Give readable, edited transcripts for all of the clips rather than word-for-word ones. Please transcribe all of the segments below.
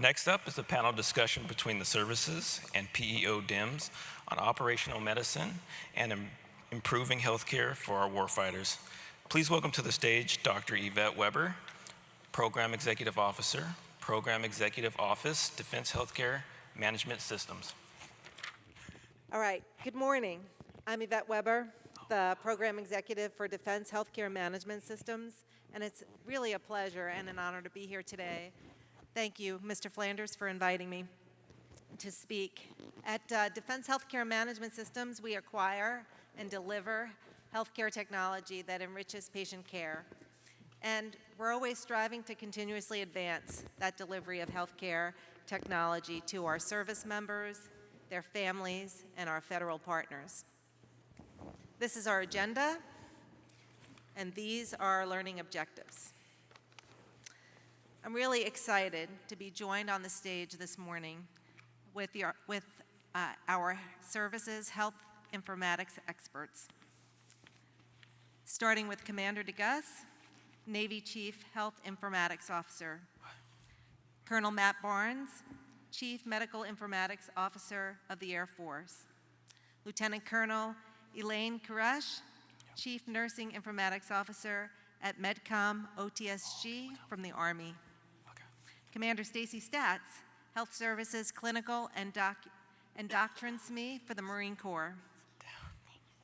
Next up is a panel discussion between the services and PEO DIMS on operational medicine and improving healthcare for our warfighters. Please welcome to the stage Dr. Yvette Weber, Program Executive Officer, Program Executive Office, Defense Healthcare Management Systems. All right, good morning. I'm Yvette Weber, the Program Executive for Defense Healthcare Management Systems, and it's really a pleasure and an honor to be here today. Thank you, Mr. Flanders, for inviting me to speak. At Defense Healthcare Management Systems, we acquire and deliver healthcare technology that enriches patient care. And we're always striving to continuously advance that delivery of healthcare technology to our service members, their families, and our federal partners. This is our agenda, and these are our learning objectives. I'm really excited to be joined on the stage this morning with our services health informatics experts, starting with Commander DeGus, Navy Chief Health Informatics Officer, Colonel Matt Barnes, Chief Medical Informatics Officer of the Air Force, Lieutenant Colonel Elaine Koresh, Chief Nursing Informatics Officer at Medcom OTSG from the Army, Commander Stacy Statz, Health Services Clinical and Doctrine SME for the Marine Corps,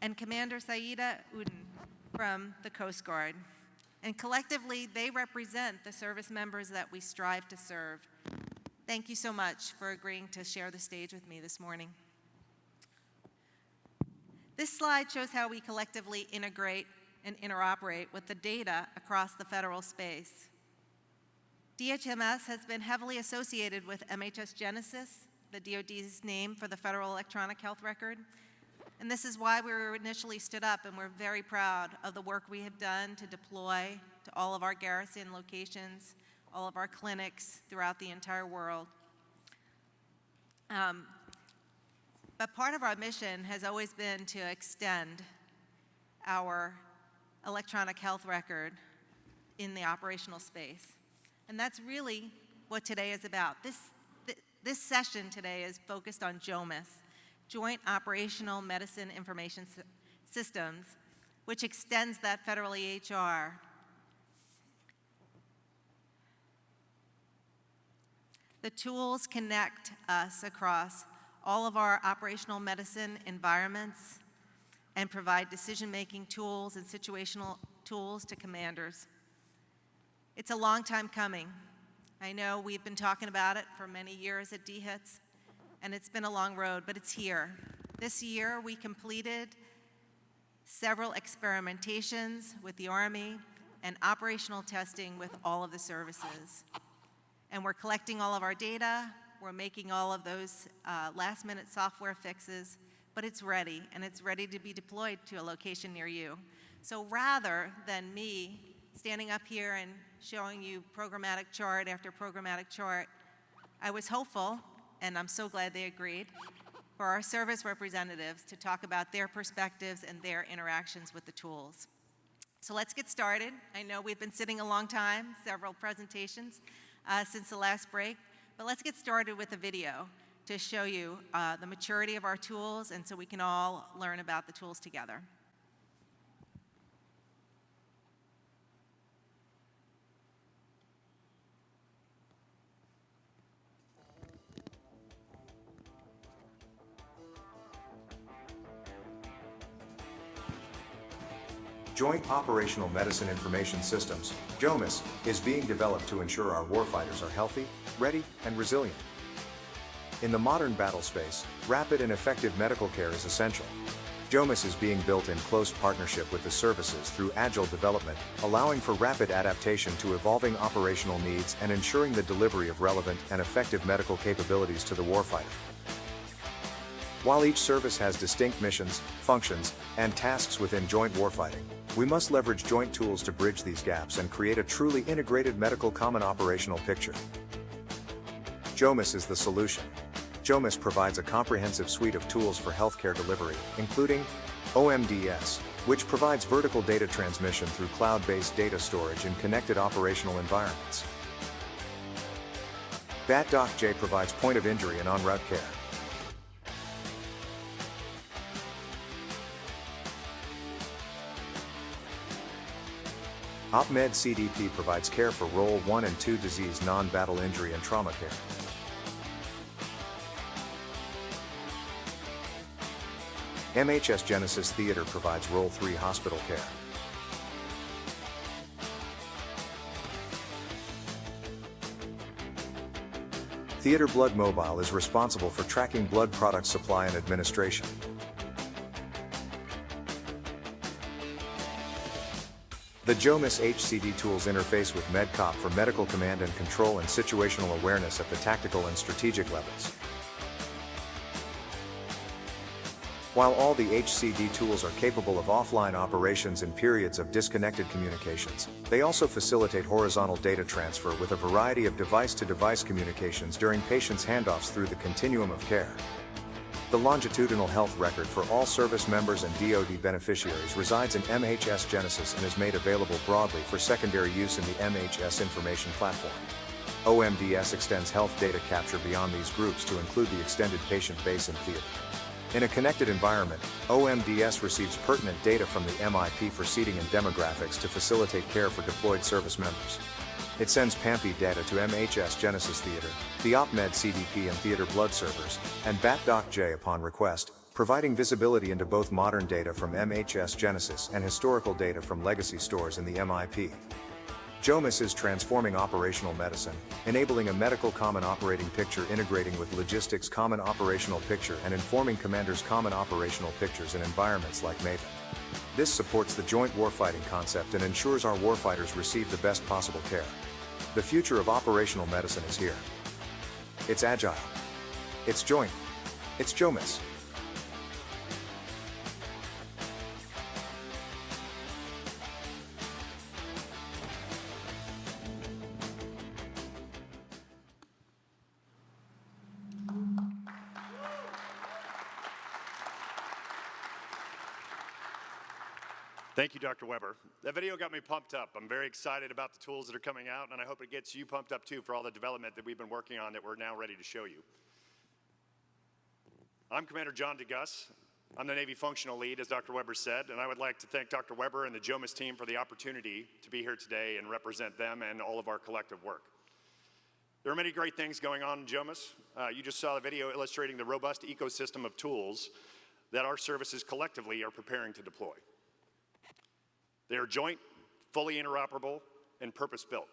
and Commander Saida Uden from the Coast Guard. And collectively, they represent the service members that we strive to serve. Thank you so much for agreeing to share the stage with me this morning. This slide shows how we collectively integrate and interoperate with the data across the federal space. DHMS has been heavily associated with MHS Genesis, the DoD's name for the Federal Electronic Health Record. And this is why we were initially stood up, and we're very proud of the work we have done to deploy to all of our garrison locations, all of our clinics throughout the entire world. But part of our mission has always been to extend our electronic health record in the operational space. And that's really what today is about. This session today is focused on JOMIS, Joint Operational Medicine Information Systems, which extends that federal EHR. The tools connect us across all of our operational medicine environments and provide decision-making tools and situational tools to commanders. It's a long time coming. I know we've been talking about it for many years at DHITS, and it's been a long road, but it's here. This year, we completed several experimentations with the Army and operational testing with all of the services. And we're collecting all of our data, we're making all of those last-minute software fixes, but it's ready, and it's ready to be deployed to a location near you. So rather than me standing up here and showing you programmatic chart after programmatic chart, I was hopeful, and I'm so glad they agreed, for our service representatives to talk about their perspectives and their interactions with the tools. So let's get started. I know we've been sitting a long time, several presentations since the last break, but let's get started with a video to show you the maturity of our tools and so we can all learn about the tools together. Joint Operational Medicine Information Systems, JOMIS, is being developed to ensure our warfighters are healthy, ready, and resilient. In the modern battle space, rapid and effective medical care is essential. JOMIS is being built in close partnership with the services through agile development, allowing for rapid adaptation to evolving operational needs and ensuring the delivery of relevant and effective medical capabilities to the warfighter. While each service has distinct missions, functions, and tasks within joint warfighting, we must leverage joint tools to bridge these gaps and create a truly integrated medical common operational picture. JOMIS is the solution. JOMIS provides a comprehensive suite of tools for healthcare delivery, including OMDS, which provides vertical data transmission through cloud-based data storage in connected operational environments. Doc J provides point of injury and en route care. OpMed CDP provides care for Role 1 and 2 disease non-battle injury and trauma care. MHS Genesis Theater provides Role 3 hospital care. Theater Blood Mobile is responsible for tracking blood product supply and administration. The JOMIS HCD tools interface with MedCop for medical command and control and situational awareness at the tactical and strategic levels. While all the HCD tools are capable of offline operations in periods of disconnected communications, they also facilitate horizontal data transfer with a variety of device-to-device communications during patients' handoffs through the continuum of care. The longitudinal health record for all service members and DoD beneficiaries resides in MHS Genesis and is made available broadly for secondary use in the MHS Information Platform. OMDS extends health data capture beyond these groups to include the extended patient base in theater. In a connected environment, OMDS receives pertinent data from the MIP for seating and demographics to facilitate care for deployed service members. It sends PAMPI data to MHS Genesis Theater, the OpMed CDP and Theater Blood servers, and Doc J upon request, providing visibility into both modern data from MHS Genesis and historical data from legacy stores in the MIP. JOMIS is transforming operational medicine, enabling a medical common operating picture integrating with logistics common operational picture and informing commanders common operational pictures in environments like Maven. This supports the joint warfighting concept and ensures our warfighters receive the best possible care. The future of operational medicine is here. It's agile. It's joint. It's JOMIS. Thank you, Dr. Weber. That video got me pumped up. I'm very excited about the tools that are coming out, and I hope it gets you pumped up too for all the development that we've been working on that we're now ready to show you. I'm Commander John DeGuss. I'm the Navy Functional Lead, as Dr. Weber said, and I would like to thank Dr. Weber and the JOMIS team for the opportunity to be here today and represent them and all of our collective work. There are many great things going on in JOMIS. You just saw the video illustrating the robust ecosystem of tools that our services collectively are preparing to deploy. They are joint, fully interoperable, and purpose-built.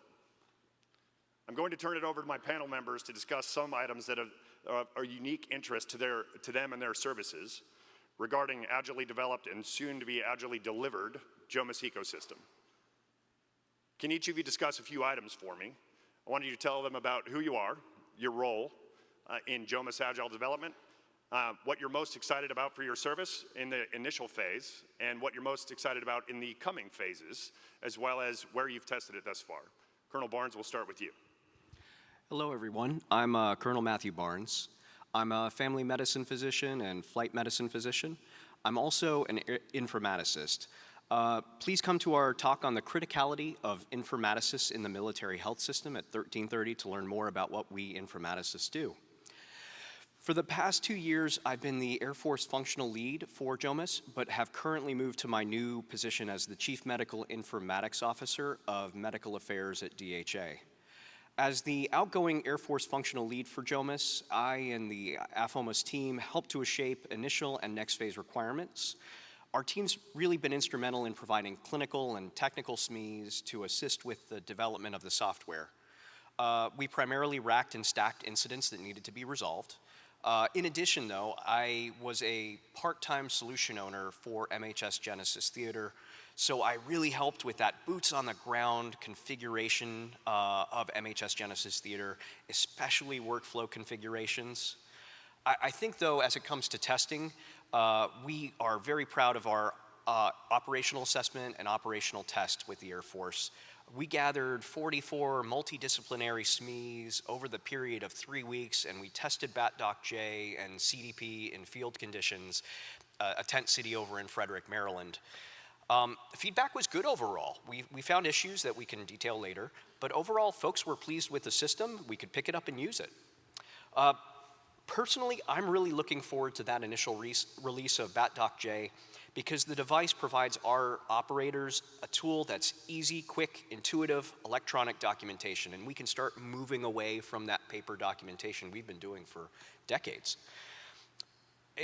I'm going to turn it over to my panel members to discuss some items that are unique interest to them and their services regarding agilely developed and soon to be agilely delivered JOMIS ecosystem. Can each of you discuss a few items for me? I want you to tell them about who you are, your role in JOMIS Agile development, what you're most excited about for your service in the initial phase, and what you're most excited about in the coming phases, as well as where you've tested it thus far. Colonel Barnes, we'll start with you. Hello, everyone. I'm Colonel Matthew Barnes. I'm a family medicine physician and flight medicine physician. I'm also an informaticist. Please come to our talk on the criticality of informaticists in the military health system at 1330 to learn more about what we informaticists do. For the past 2 years, I've been the Air Force functional lead for JOMIS, but have currently moved to my new position as the Chief Medical Informatics Officer of Medical Affairs at DHA. As the outgoing Air Force functional lead for JOMIS, I and the AFOMAS team helped to shape initial and next phase requirements. Our team's really been instrumental in providing clinical and technical SMEs to assist with the development of the software. We primarily racked and stacked incidents that needed to be resolved. In addition, though, I was a part-time solution owner for MHS Genesis Theater, so I really helped with that boots-on-the-ground configuration of MHS Genesis Theater, especially workflow configurations. I think, though, as it comes to testing, we are very proud of our operational assessment and operational test with the Air Force. We gathered 44 multidisciplinary SMEs over the period of 3 weeks, and we tested Doc J and CDP in field conditions, a tent city over in Frederick, Maryland. Feedback was good overall. We found issues that we can detail later, but overall, folks were pleased with the system. We could pick it up and use it. Personally, I'm really looking forward to that initial release of BatDoc-J because the device provides our operators a tool that's easy, quick, intuitive electronic documentation, and we can start moving away from that paper documentation we've been doing for decades.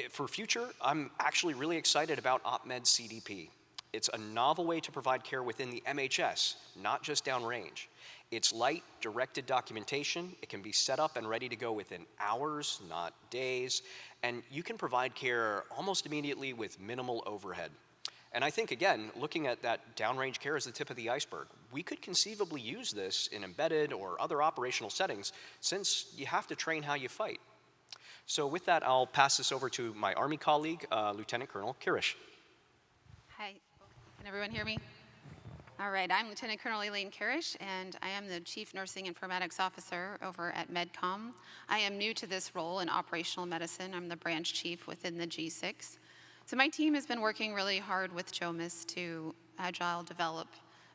For future, I'm actually really excited about OpMed CDP. It's a novel way to provide care within the MHS, not just downrange. It's light, directed documentation. It can be set up and ready to go within hours, not days, and you can provide care almost immediately with minimal overhead. And I think, again, looking at that downrange care as the tip of the iceberg, we could conceivably use this in embedded or other operational settings since you have to train how you fight. So with that, I'll pass this over to my Army colleague, Lieutenant Colonel Kirish. Hi, can everyone hear me? All right, I'm Lieutenant Colonel Elaine Kirish, and I am the Chief Nursing Informatics Officer over at MedCom. I am new to this role in operational medicine. I'm the branch chief within the G6. So my team has been working really hard with JOMIS to agile develop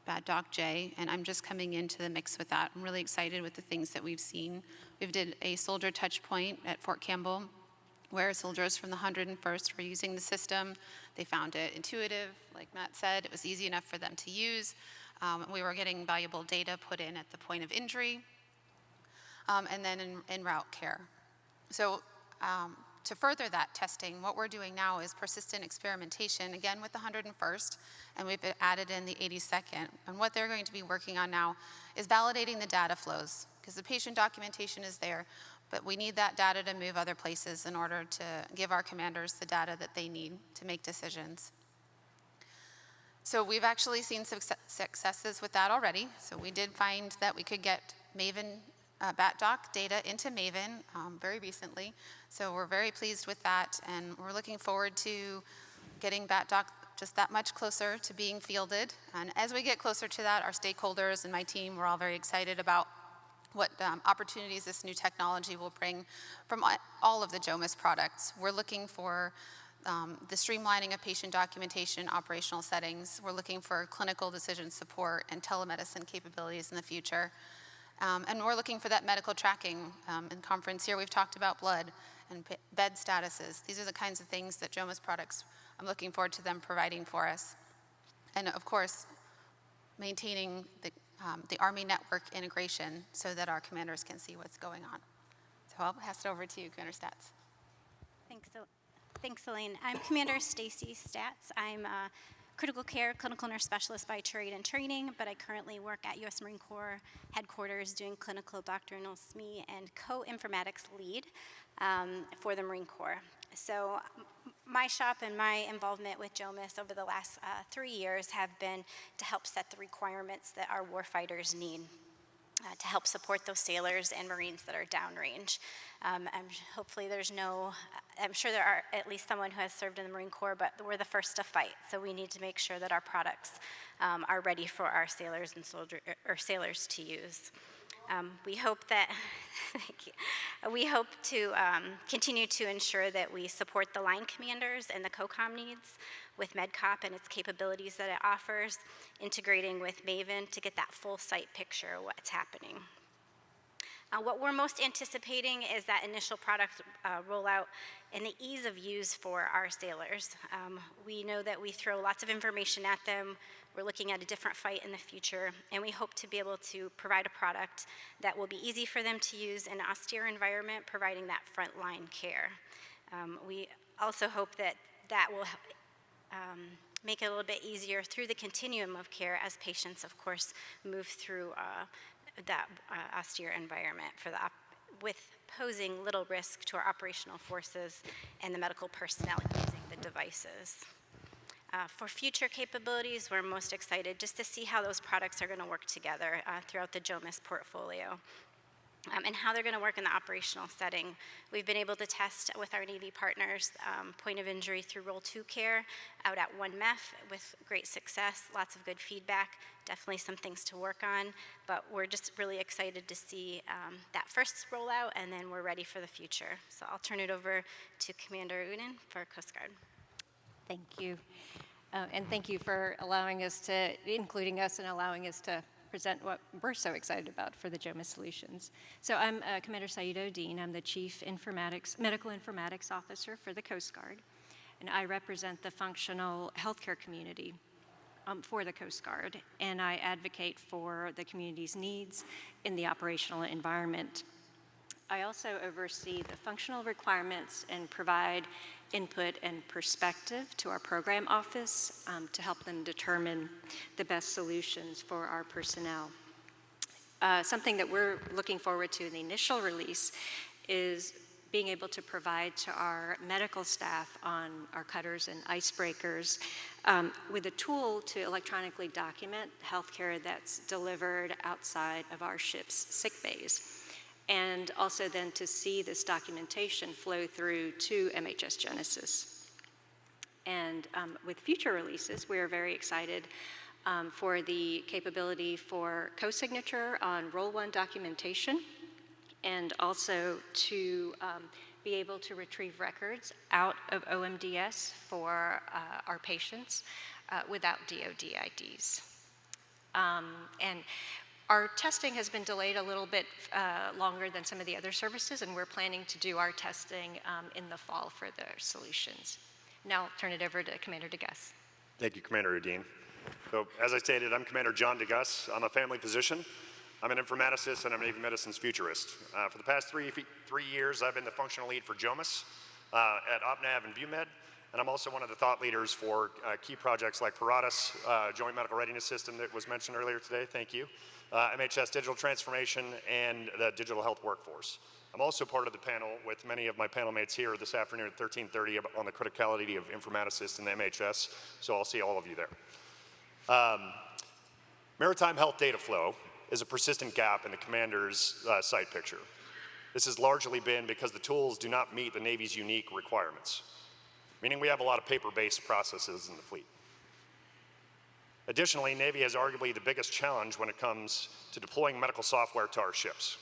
BatDoc-J, and I'm just coming into the mix with that. I'm really excited with the things that we've seen. We've did a soldier touch point at Fort Campbell, where soldiers from the 101st were using the system. They found it intuitive, like Matt said. It was easy enough for them to use. We were getting valuable data put in at the point of injury, and then in route care. So to further that testing, what we're doing now is persistent experimentation, again with the 101st, and we've added in the 82nd. And what they're going to be working on now is validating the data flows, because the patient documentation is there, but we need that data to move other places in order to give our commanders the data that they need to make decisions. So we've actually seen successes with that already. So we did find that we could get Maven BatDoc data into Maven very recently. So we're very pleased with that, and we're looking forward to getting BatDoc just that much closer to being fielded. And as we get closer to that, our stakeholders and my team, we're all very excited about what opportunities this new technology will bring from all of the JOMIS products. We're looking for the streamlining of patient documentation, operational settings. We're looking for clinical decision support and telemedicine capabilities in the future. And we're looking for that medical tracking. In conference here, we've talked about blood and bed statuses. These are the kinds of things that JOMIS products, I'm looking forward to them providing for us. And of course, maintaining the Army network integration so that our commanders can see what's going on. So I'll pass it over to you, Commander Stats. Thanks, Elaine. I'm Commander Stacy Stats. I'm a critical care clinical nurse specialist by trade and training, but I currently work at U.S. Marine Corps headquarters doing clinical doctrinal SME and co-informatics lead for the Marine Corps. So my shop and my involvement with JOMIS over the last 3 years have been to help set the requirements that our warfighters need to help support those sailors and Marines that are downrange. Hopefully I'm sure there are at least someone who has served in the Marine Corps, but we're the first to fight, so we need to make sure that our products are ready for our sailors and sailors to use. We hope that, thank you. We hope to continue to ensure that we support the line commanders and the COCOM needs with MedCop and its capabilities that it offers, integrating with Maven to get that full site picture of what's happening. What we're most anticipating is that initial product rollout and the ease of use for our sailors. We know that we throw lots of information at them. We're looking at a different fight in the future, and we hope to be able to provide a product that will be easy for them to use in an austere environment, providing that frontline care. We also hope that that will make it a little bit easier through the continuum of care as patients, of course, move through that austere environment with posing little risk to our operational forces and the medical personnel using the devices. For future capabilities, we're most excited just to see how those products are going to work together throughout the JOMIS portfolio. And how they're going to work in the operational setting. We've been able to test with our Navy partners point of injury through Role 2 care out at 1MEF with great success, lots of good feedback, definitely some things to work on, but we're just really excited to see that first rollout, and then we're ready for the future. So I'll turn it over to Commander Udin for Coast Guard. Thank you. And thank you for including us and allowing us to present what we're so excited about for the JOMIS solutions. So I'm Commander Saeed Dean. I'm the Chief Medical Informatics Officer for the Coast Guard, and I represent the functional healthcare community for the Coast Guard, and I advocate for the community's needs in the operational environment. I also oversee the functional requirements and provide input and perspective to our program office to help them determine the best solutions for our personnel. Something that we're looking forward to in the initial release is being able to provide to our medical staff on our cutters and icebreakers with a tool to electronically document healthcare that's delivered outside of our ship's sick bays. And also then to see this documentation flow through to MHS Genesis. And with future releases, we are very excited for the capability for co-signature on Roll 1 documentation, and also to be able to retrieve records out of OMDS for our patients without DoD IDs. And our testing has been delayed a little bit longer than some of the other services, and we're planning to do our testing in the fall for the solutions. Now I'll turn it over to Commander DeGuss. Thank you, Commander Dean. So, as I stated, I'm Commander John DeGuss. I'm a family physician. I'm an informaticist, and I'm Navy Medicine's futurist. For the past three years, I've been the functional lead for JOMIS at OpNav and BUMED, and I'm also one of the thought leaders for key projects like Paratus, Joint Medical Readiness System that was mentioned earlier today, thank you, MHS Digital Transformation, and the Digital Health Workforce. I'm also part of the panel with many of my panel mates here this afternoon at 13:30 on the criticality of informaticists in the MHS, so I'll see all of you there. Maritime health data flow is a persistent gap in the commander's site picture. This has largely been because the tools do not meet the Navy's unique requirements, meaning we have a lot of paper-based processes in the fleet. Additionally, Navy has arguably the biggest challenge when it comes to deploying medical software to our ships.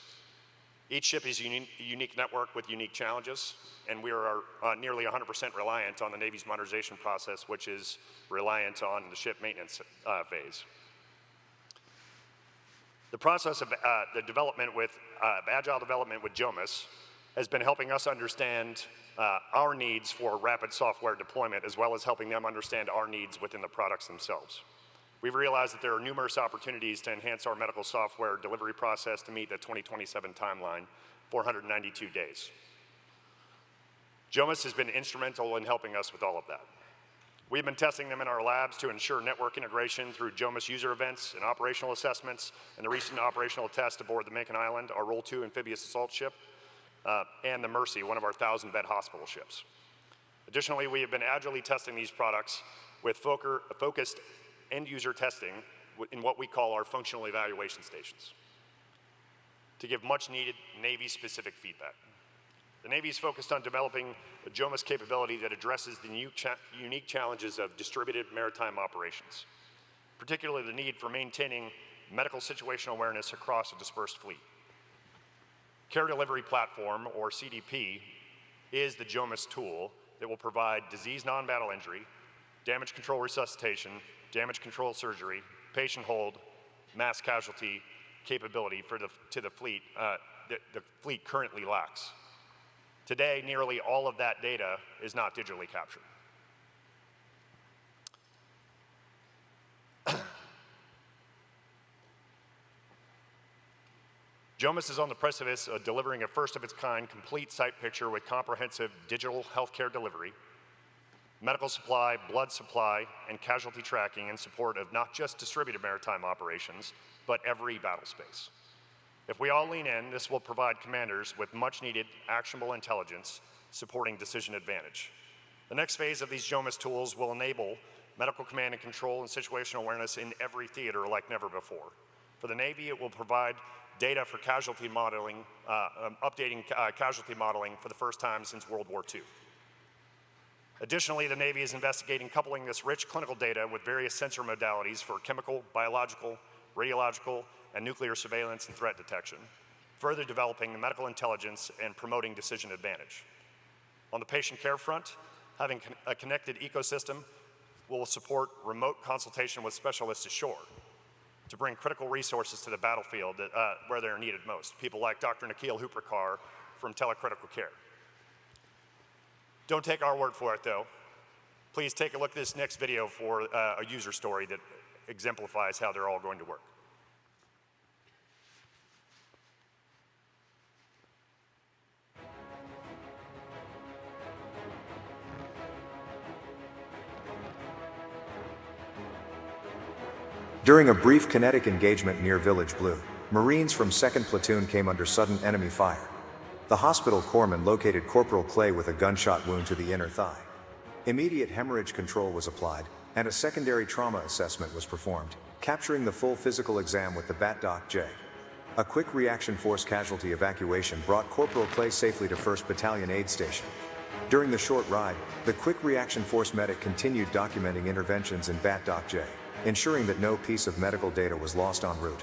Each ship is a unique network with unique challenges, and we are nearly 100% reliant on the Navy's modernization process, which is reliant on the ship maintenance phase. The process of the development with agile development with JOMIS has been helping us understand our needs for rapid software deployment, as well as helping them understand our needs within the products themselves. We've realized that there are numerous opportunities to enhance our medical software delivery process to meet the 2027 timeline, 492 days. JOMIS has been instrumental in helping us with all of that. We've been testing them in our labs to ensure network integration through JOMIS user events and operational assessments, and the recent operational test aboard the Macon Island, our Roll 2 amphibious assault ship, and the Mercy, one of our 1,000-bed hospital ships. Additionally, we have been agilely testing these products with focused end-user testing in what we call our functional evaluation stations to give much-needed Navy-specific feedback. The Navy is focused on developing a JOMIS capability that addresses the unique challenges of distributed maritime operations, particularly the need for maintaining medical situational awareness across a dispersed fleet. Care Delivery Platform, or CDP, is the JOMIS tool that will provide disease non-battle injury, damage control resuscitation, damage control surgery, patient hold, mass casualty capability to the fleet that the fleet currently lacks. Today, nearly all of that data is not digitally captured. JOMIS is on the precipice of delivering a first-of-its-kind complete site picture with comprehensive digital healthcare delivery, medical supply, blood supply, and casualty tracking in support of not just distributed maritime operations, but every battle space. If we all lean in, this will provide commanders with much-needed actionable intelligence supporting decision advantage. The next phase of these JOMIS tools will enable medical command and control and situational awareness in every theater like never before. For the Navy, it will provide data for casualty modeling, updating casualty modeling for the first time since World War II. Additionally, the Navy is investigating coupling this rich clinical data with various sensor modalities for chemical, biological, radiological, and nuclear surveillance and threat detection, further developing the medical intelligence and promoting decision advantage. On the patient care front, having a connected ecosystem will support remote consultation with specialists ashore to bring critical resources to the battlefield where they're needed most. People like Dr. Nikhil Huprkar from Telecritical Care. Don't take our word for it, though. Please take a look at this next video for a user story that exemplifies how they're all going to work. During a brief kinetic engagement near Village Blue, Marines from 2nd Platoon came under sudden enemy fire. The hospital corpsman located Corporal Clay with a gunshot wound to the inner thigh. Immediate hemorrhage control was applied, and a secondary trauma assessment was performed, capturing the full physical exam with the BAT-Doc-J. A quick reaction force casualty evacuation brought Corporal Clay safely to 1st Battalion Aid Station. During the short ride, the quick reaction force medic continued documenting interventions in BAT-Doc-J, ensuring that no piece of medical data was lost en route.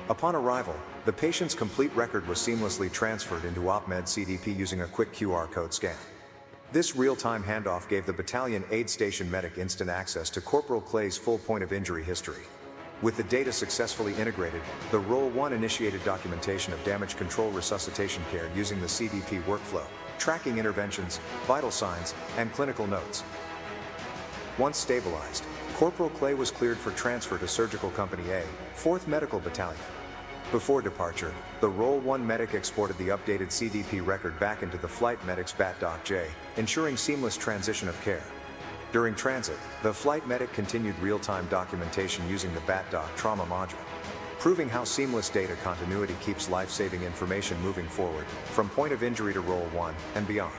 Upon arrival, the patient's complete record was seamlessly transferred into OpMed CDP using a quick QR code scan. This real-time handoff gave the battalion aid station medic instant access to Corporal Clay's full point of injury history. With the data successfully integrated, the Role 1 initiated documentation of damage control resuscitation care using the CDP workflow, tracking interventions, vital signs, and clinical notes. Once stabilized, Corporal Clay was cleared for transfer to Surgical Company A, 4th Medical Battalion. Before departure, the Role 1 medic exported the updated CDP record back into the flight medic's BAT-Doc-J, ensuring seamless transition of care. During transit, the flight medic continued real-time documentation using the BAT-Doc trauma module, proving how seamless data continuity keeps life-saving information moving forward, from point of injury to Role 1 and beyond.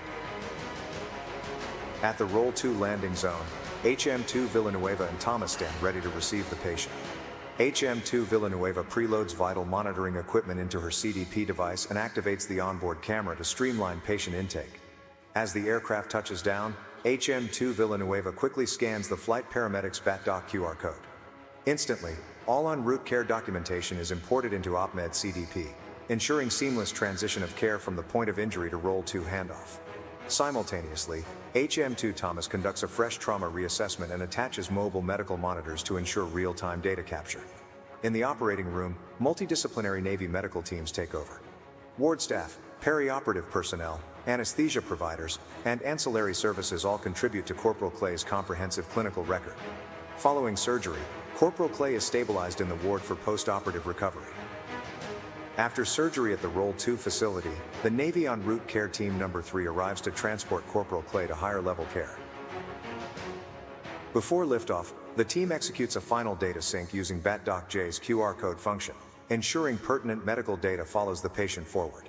At the Role 2 landing zone, HM2 Villanueva and Thomas stand ready to receive the patient. HM2 Villanueva preloads vital monitoring equipment into her CDP device and activates the onboard camera to streamline patient intake. As the aircraft touches down, HM2 Villanueva quickly scans the flight paramedic's BAT-Doc QR code. Instantly, all en route care documentation is imported into OpMed CDP, ensuring seamless transition of care from the point of injury to Role 2 handoff. Simultaneously, HM2 Thomas conducts a fresh trauma reassessment and attaches mobile medical monitors to ensure real-time data capture. In the operating room, multidisciplinary Navy medical teams take over. Ward staff, perioperative personnel, anesthesia providers, and ancillary services all contribute to Corporal Clay's comprehensive clinical record. Following surgery, Corporal Clay is stabilized in the ward for post-operative recovery. After surgery at the Role 2 facility, the Navy en route care team number 3 arrives to transport Corporal Clay to higher level care. Before liftoff, the team executes a final data sync using BAT-Doc-J's QR code function, ensuring pertinent medical data follows the patient forward.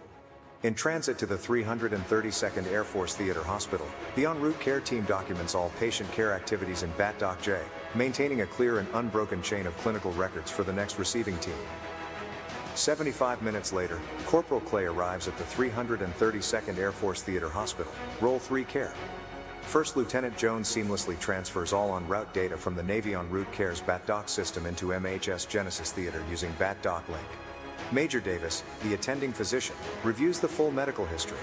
In transit to the 332nd Air Force Theater Hospital, the en route care team documents all patient care activities in BAT-Doc-J, maintaining a clear and unbroken chain of clinical records for the next receiving team. 75 minutes later, Corporal Clay arrives at the 332nd Air Force Theater Hospital, Role 3 Care. First Lieutenant Jones seamlessly transfers all en route data from the Navy en route care's BAT-Doc system into MHS Genesis Theater using BAT-Doc Link. Major Davis, the attending physician, reviews the full medical history.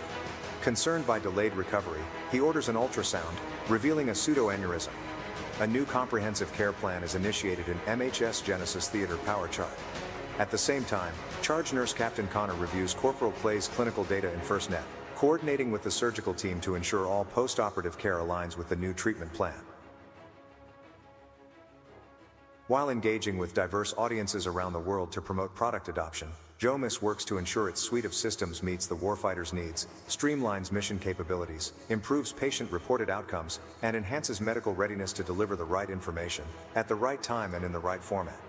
Concerned by delayed recovery, he orders an ultrasound, revealing a pseudoaneurysm. A new comprehensive care plan is initiated in MHS Genesis Theater Power Chart. At the same time, Charge Nurse Captain Connor reviews Corporal Clay's clinical data in FirstNet, coordinating with the surgical team to ensure all post-operative care aligns with the new treatment plan. While engaging with diverse audiences around the world to promote product adoption, DHITS works to ensure its suite of systems meets the warfighter's needs, streamlines mission capabilities, improves patient-reported outcomes, and enhances medical readiness to deliver the right information, at the right time and in the right format.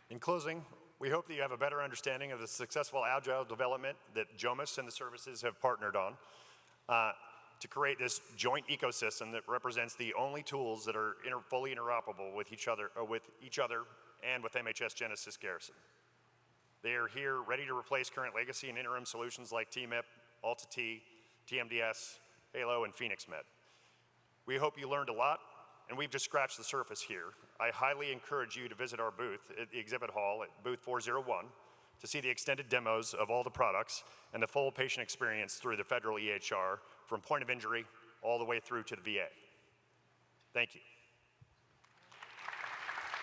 In closing, we hope that you have a better understanding of the successful agile development that JOMIS and the services have partnered on to create this joint ecosystem that represents the only tools that are fully interoperable with each other and with MHS Genesis Garrison. They are here ready to replace current legacy and interim solutions like TMIP, Alta-T, TMDS, Halo, and Phoenix Med. We hope you learned a lot and we've just scratched the surface here. I highly encourage you to visit our booth at the exhibit hall at booth 401 to see the extended demos of all the products and the full patient experience through the federal EHR from point of injury all the way through to the VA. Thank you.